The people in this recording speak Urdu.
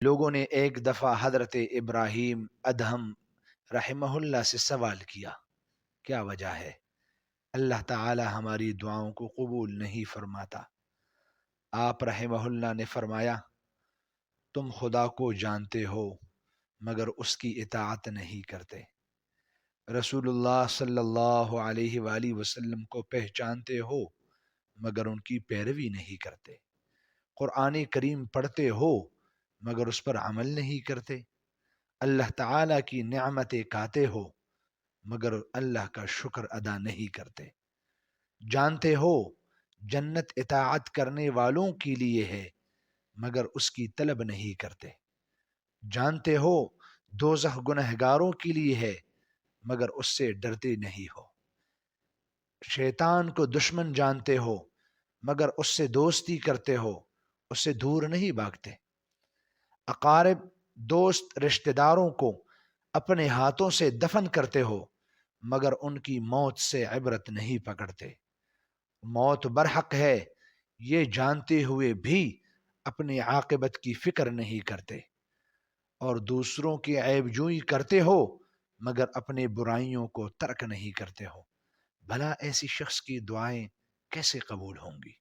لوگوں نے ایک دفعہ حضرت ابراہیم ادہم رحمہ اللہ سے سوال کیا، کیا وجہ ہے اللہ تعالی ہماری دعاؤں کو قبول نہیں فرماتا؟ آپ رحمہ اللہ نے فرمایا، تم خدا کو جانتے ہو مگر اس کی اطاعت نہیں کرتے، رسول اللہ صلی اللہ علیہ وآلہ وسلم کو پہچانتے ہو مگر ان کی پیروی نہیں کرتے، قرآن کریم پڑھتے ہو مگر اس پر عمل نہیں کرتے، اللہ تعالی کی نعمتیں کھاتے ہو مگر اللہ کا شکر ادا نہیں کرتے، جانتے ہو جنت اطاعت کرنے والوں کے لیے ہے مگر اس کی طلب نہیں کرتے، جانتے ہو دوزخ گنہگاروں کے لیے ہے مگر اس سے ڈرتے نہیں ہو، شیطان کو دشمن جانتے ہو مگر اس سے دوستی کرتے ہو، اس سے دور نہیں بھاگتے، اقارب دوست رشتہ داروں کو اپنے ہاتھوں سے دفن کرتے ہو مگر ان کی موت سے عبرت نہیں پکڑتے، موت برحق ہے یہ جانتے ہوئے بھی اپنی عاقبت کی فکر نہیں کرتے، اور دوسروں کی عیب جوئی کرتے ہو مگر اپنے برائیوں کو ترک نہیں کرتے ہو، بھلا ایسی شخص کی دعائیں کیسے قبول ہوں گی؟